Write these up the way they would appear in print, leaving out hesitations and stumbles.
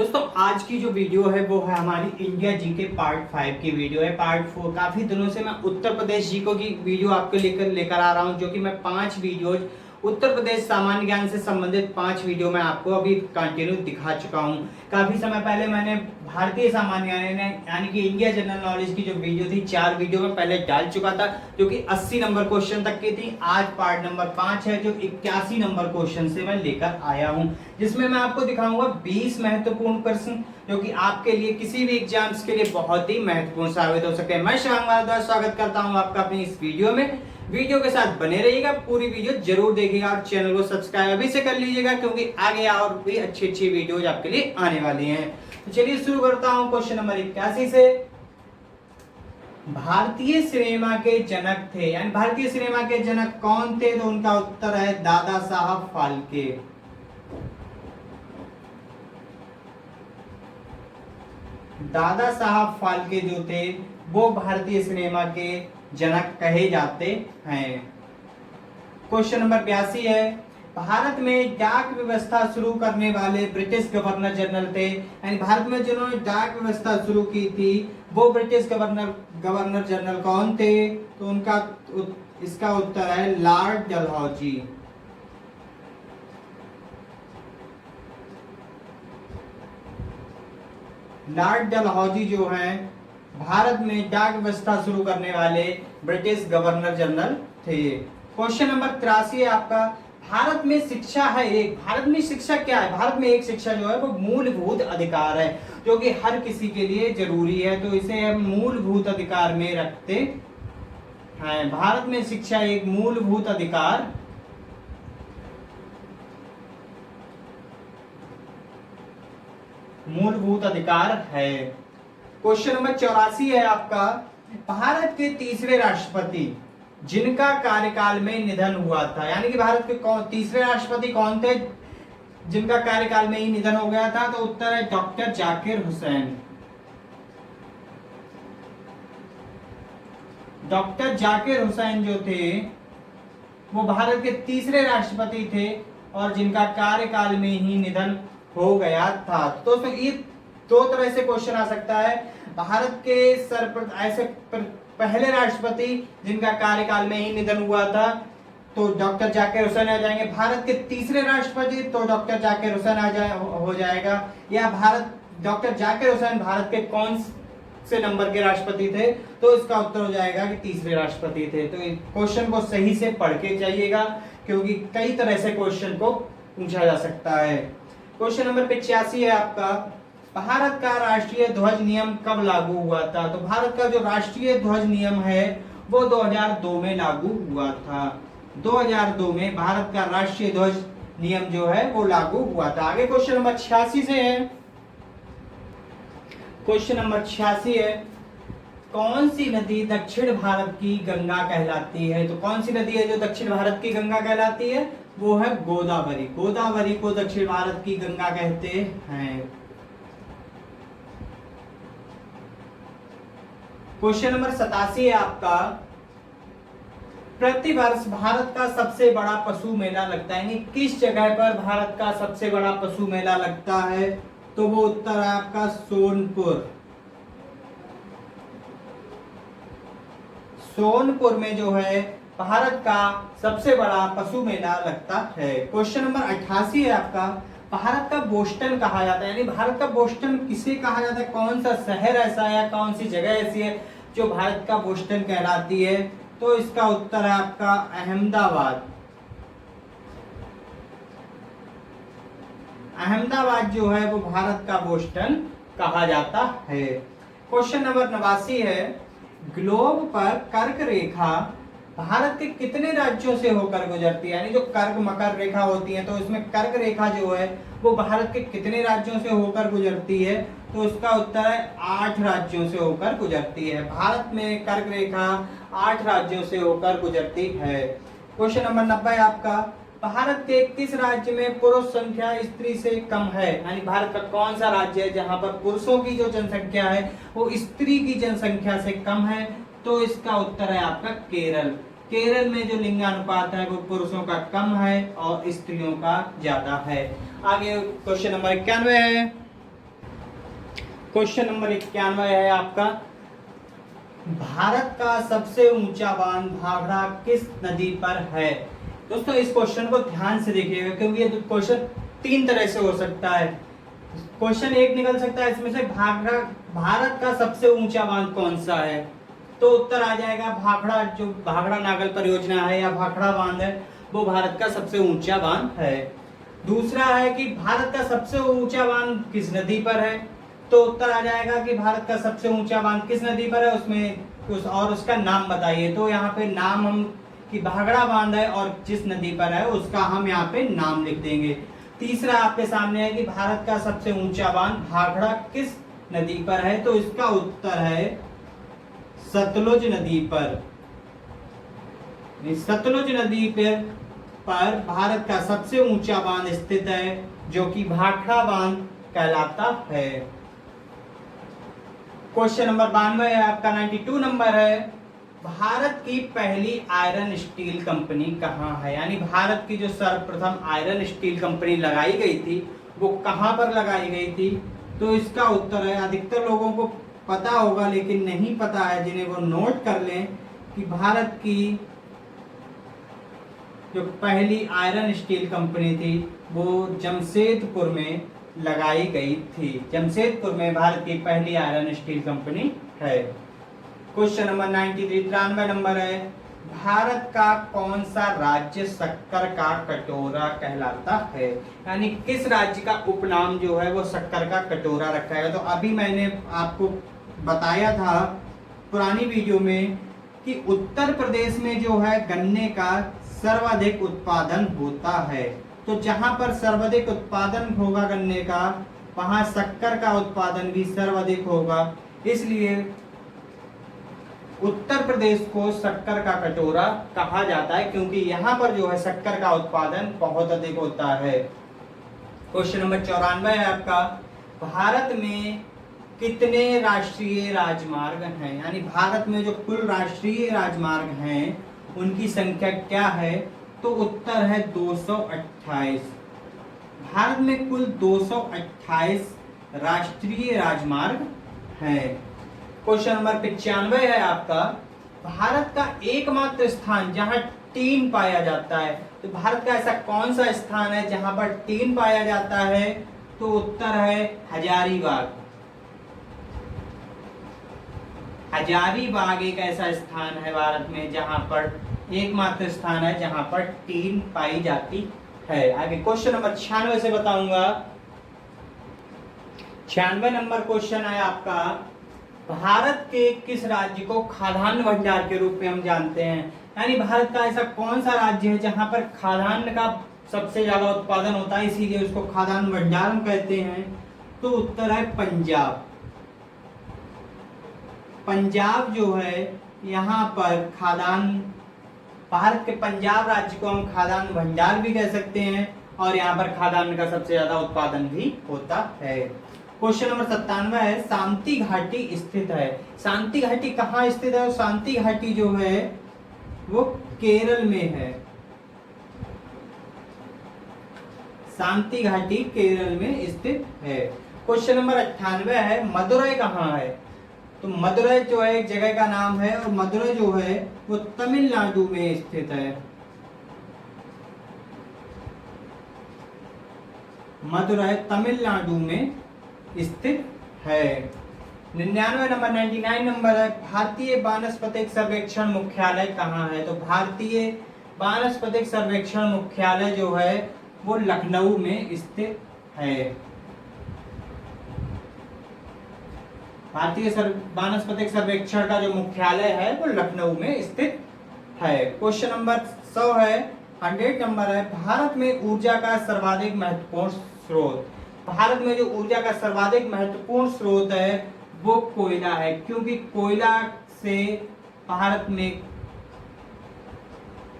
दोस्तों आज की जो वीडियो है वो है हमारी इंडिया जी के पार्ट 5 की वीडियो है। पार्ट 4 काफी दिनों से मैं उत्तर प्रदेश जी को की वीडियो आपको लेकर आ रहा हूं, जो कि मैं 5 वीडियोज उत्तर प्रदेश सामान्य ज्ञान से संबंधित 5 वीडियो मैं आपको अभी कंटिन्यू दिखा चुका हूं। काफी समय पहले मैंने भारतीय सामान्य ज्ञान यानी कि इंडिया जनरल नॉलेज की जो वीडियो थी 4 वीडियो में पहले डाल चुका था, जो कि 80 नंबर क्वेश्चन तक की थी। आज पार्ट नंबर 5 है जो 81 नंबर क्वेश्चन से मैं लेकर आया हूं, जिसमें मैं आपको दिखाऊंगा 20 महत्वपूर्ण प्रश्न जो कि आपके लिए किसी भी एग्जाम्स के लिए बहुत ही महत्वपूर्ण साबित हो सकते हैं। मैं शिवांग भारद्वाज स्वागत करता हूं आपका अपनी इस वीडियो में। वीडियो के साथ बने रहिएगा, पूरी वीडियो जरूर देखिएगा और चैनल को सब्सक्राइब अभी से कर लीजिएगा, क्योंकि आगे और भी अच्छी वीडियोज आपके लिए आने वाली हैं। तो चलिए शुरू करता हूं क्वेश्चन नंबर 81 से। भारतीय सिनेमा के जनक थे, यानी भारतीय सिनेमा के जनक कौन थे? तो उनका उत्तर है दादा साहब फाल्के। दादा साहब फाल्के जो थे वो भारतीय सिनेमा के जनक कहे जाते हैं। क्वेश्चन नंबर 82 है। भारत में डाक व्यवस्था शुरू करने वाले ब्रिटिश गवर्नर जनरल थे, यानी भारत में जिन्होंने डाक व्यवस्था शुरू की थी वो ब्रिटिश गवर्नर जनरल कौन थे? तो उनका इसका उत्तर है लॉर्ड डलहौजी। लॉर्ड डलहौजी जो हैं भारत में डाक व्यवस्था शुरू करने वाले ब्रिटिश गवर्नर जनरल थे। क्वेश्चन नंबर 83 है आपका। भारत में शिक्षा है एक, भारत में शिक्षा क्या है? भारत में एक शिक्षा जो है वो मूलभूत अधिकार है, जो कि हर किसी के लिए जरूरी है, तो इसे हम मूलभूत अधिकार में रखते हैं। भारत में शिक्षा एक मूलभूत अधिकार है। क्वेश्चन नंबर 84 है आपका। भारत के तीसरे राष्ट्रपति जिनका कार्यकाल में निधन हुआ था, यानी कि भारत के तीसरे राष्ट्रपति कौन थे जिनका कार्यकाल में ही निधन हो गया था? तो उत्तर है डॉक्टर जाकिर हुसैन। डॉक्टर जाकिर हुसैन जो थे वो भारत के तीसरे राष्ट्रपति थे और जिनका कार्यकाल में ही निधन हो गया था। तो दोस्तों ये दो तरह से क्वेश्चन आ सकता है। भारत के ऐसे पहले राष्ट्रपति जिनका कार्यकाल में ही निधन हुआ था तो डॉक्टर जाकिर हुसैन आ जाएंगे। भारत के तीसरे राष्ट्रपति तो डॉक्टर जाकिर हुसैन हो जाएगा। या डॉक्टर जाकिर हुसैन भारत के कौन से नंबर के राष्ट्रपति थे? तो इसका उत्तर हो जाएगा कि तीसरे राष्ट्रपति थे। तो क्वेश्चन को सही से पढ़ के जाइएगा, क्योंकि कई तरह से क्वेश्चन को पूछा जा सकता है। क्वेश्चन नंबर 85 है आपका। भारत का राष्ट्रीय ध्वज नियम कब लागू हुआ था? तो भारत का जो राष्ट्रीय ध्वज नियम है वो 2002 में लागू हुआ था। 2002 में भारत का राष्ट्रीय ध्वज नियम जो है वो लागू हुआ था। आगे क्वेश्चन नंबर 86 से है। क्वेश्चन नंबर 86 है। कौन सी नदी दक्षिण भारत की गंगा कहलाती है? तो कौन सी नदी है जो दक्षिण भारत की गंगा कहलाती है? वो है गोदावरी। गोदावरी को दक्षिण भारत की गंगा कहते हैं। क्वेश्चन नंबर 87 है आपका। प्रतिवर्ष भारत का सबसे बड़ा पशु मेला लगता है, यानी किस जगह पर भारत का सबसे बड़ा पशु मेला लगता है? तो वो उत्तर है आपका सोनपुर। सोनपुर में जो है भारत का सबसे बड़ा पशु मेला लगता है। क्वेश्चन नंबर 88 है आपका। भारत का बोस्टन कहा जाता है, यानी भारत का बोस्टन किसे कहा जाता है? कौन सा शहर ऐसा है या कौन सी जगह ऐसी है जो भारत का बोस्टन कहलाती है? तो इसका उत्तर है आपका अहमदाबाद। अहमदाबाद जो है वो भारत का बोस्टन कहा जाता है। क्वेश्चन नंबर 89 है। ग्लोब पर कर्क रेखा भारत के कितने राज्यों से होकर गुजरती है? यानी जो कर्क मकर रेखा होती है, तो इसमें कर्क रेखा जो है वो भारत के कितने राज्यों से होकर गुजरती है? तो इसका उत्तर है 8 राज्यों से होकर गुजरती है। भारत में कर्क रेखा 8 राज्यों से होकर गुजरती है। क्वेश्चन नंबर 90 आपका। भारत के किस राज्य में पुरुष संख्या स्त्री से कम है? यानी भारत का कौन सा राज्य है जहां पर पुरुषों की जो जनसंख्या है वो स्त्री की जनसंख्या से कम है? तो इसका उत्तर है आपका केरल। केरल में जो लिंगानुपात है वो पुरुषों का कम है और स्त्रियों का ज्यादा है। आगे क्वेश्चन नंबर 91 है। क्वेश्चन नंबर 91 है आपका, भारत का सबसे ऊंचा बांध भाखड़ा किस नदी पर है। दोस्तों इस क्वेश्चन को ध्यान से देखिएगा, क्योंकि ये क्वेश्चन तीन तरह से हो सकता है। क्वेश्चन एक निकल सकता है इसमें से, भाखड़ा भारत का सबसे ऊंचा बांध कौन सा है, तो उत्तर आ जाएगा भाखड़ा, जो भाखड़ा नागल परियोजना है या भाखड़ा बांध है वो भारत का सबसे ऊंचा बांध है। दूसरा है कि भारत का सबसे ऊंचा बांध किस नदी पर है, तो उत्तर आ जाएगा कि भारत का सबसे ऊंचा बांध किस नदी पर है, उसमें और उसका नाम बताइए। तो यहाँ पे नाम हम कि भाखड़ा बांध है और जिस नदी पर है उसका हम यहाँ पे नाम लिख देंगे। तीसरा आपके सामने है कि भारत का सबसे ऊंचा बांध भाखड़ा किस नदी पर है, तो इसका उत्तर है सतलुज नदी पर। सतलुज नदी पर भारत का सबसे ऊंचा बांध स्थित है, जो कि भाखड़ा बांध कहलाता है। क्वेश्चन नंबर 92 है आपका, 92 नंबर है, भारत की पहली आयरन स्टील कंपनी कहाँ है। यानी भारत की जो सर्वप्रथम आयरन स्टील कंपनी लगाई गई थी वो कहाँ पर लगाई गई थी, तो इसका उत्तर है, अधिकतर लोगों को पता होगा लेकिन नहीं पता है जिन्हें वो नोट कर लें, कि भारत की जो पहली आयरन स्टील कंपनी थी वो जमशेदपुर में लगाई गई थी। जमशेदपुर में भारत की पहली आयरन स्टील कंपनी है। क्वेश्चन नंबर 93, 93 नंबर है, भारत का कौन सा राज्य शक्कर का कटोरा कहलाता है। यानी किस राज्य का उपनाम जो है वो शक्कर का कटोरा रखा है। तो अभी मैंने आपको बताया था पुरानी वीडियो में कि उत्तर प्रदेश में जो है गन्ने का सर्वाधिक उत्पादन होता है। तो जहां पर सर्वाधिक उत्पादन होगा गन्ने का, वहां शक्कर का उत्पादन भी सर्वाधिक होगा। इसलिए उत्तर प्रदेश को शक्कर का कटोरा कहा जाता है, क्योंकि यहाँ पर जो है शक्कर का उत्पादन बहुत अधिक होता है। क्वेश्चन नंबर 94 है आपका, भारत में कितने राष्ट्रीय राजमार्ग हैं। यानी भारत में जो कुल राष्ट्रीय राजमार्ग हैं उनकी संख्या क्या है, तो उत्तर है 228। भारत में कुल 228 राष्ट्रीय राजमार्ग हैं। क्वेश्चन नंबर 95 है आपका, भारत का एकमात्र स्थान जहां टीन पाया जाता है। तो भारत का ऐसा कौन सा स्थान है जहां पर टीन पाया जाता है, तो उत्तर है हजारीबाग। हजारीबाग एक ऐसा स्थान है भारत में जहां पर एकमात्र स्थान है जहां पर टीन पाई जाती है। आगे क्वेश्चन नंबर 96 से बताऊंगा। 96 नंबर क्वेश्चन है आपका, भारत के किस राज्य को खाद्यान्न भंडार के रूप में हम जानते हैं। यानी भारत का ऐसा कौन सा राज्य है जहां पर खाद्यान्न का सबसे ज्यादा उत्पादन होता है, इसीलिए उसको खाद्यान्न भंडार हम कहते हैं, तो उत्तर है पंजाब। पंजाब जो है यहाँ पर खाद्यान्न, भारत के पंजाब राज्य को हम खाद्यान्न भंडार भी कह सकते हैं और यहाँ पर खाद्यान्न का सबसे ज्यादा उत्पादन भी होता है। क्वेश्चन नंबर 97 है, शांति घाटी स्थित है। शांति घाटी कहाँ स्थित है, शांति घाटी जो है वो केरल में है। शांति घाटी केरल में स्थित है। क्वेश्चन नंबर 98 है, मदुरै कहाँ है। तो मदुरै जो है एक जगह का नाम है और मदुरै जो है वो तमिलनाडु में स्थित है। मदुरै तमिलनाडु में स्थित है। 99 नंबर 99 नंबर है, भारतीय वानस्पतिक सर्वेक्षण मुख्यालय कहाँ है। तो भारतीय वानस्पतिक सर्वेक्षण मुख्यालय जो है वो लखनऊ में स्थित है। भारतीय वानस्पतिक सर्वेक्षण का जो मुख्यालय है वो लखनऊ में स्थित है। क्वेश्चन नंबर 100 है, 100 नंबर है, भारत में ऊर्जा का सर्वाधिक महत्वपूर्ण स्रोत। भारत में जो ऊर्जा का सर्वाधिक महत्वपूर्ण स्रोत है वो कोयला है, क्योंकि कोयला से भारत में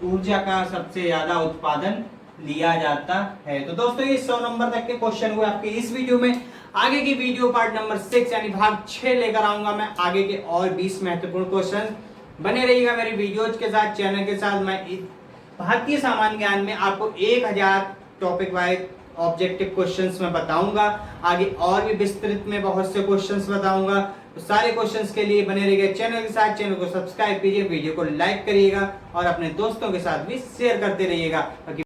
ऊर्जा का सबसे ज्यादा उत्पादन लिया जाता है। तो दोस्तों ये 100 नंबर तक के क्वेश्चन हुए आपके इस वीडियो में। आगे की वीडियो पार्ट नंबर 6 यानी भाग 6 लेकर आऊंगा मैं आगे के और 20 महत्वपूर्ण क्वेश्चन। बने रहिएगा मेरी वीडियोज के साथ, चैनल के साथ। मैं भारतीय सामान्य ज्ञान में आपको 1000 टॉपिक वाइज ऑब्जेक्टिव क्वेश्चंस मैं बताऊंगा, आगे और भी विस्तृत में बहुत से क्वेश्चंस बताऊंगा। तो सारे क्वेश्चंस के लिए बने रहिएगा चैनल के साथ, चैनल को सब्सक्राइब कीजिए, वीडियो को लाइक करिएगा और अपने दोस्तों के साथ भी शेयर करते रहिएगा।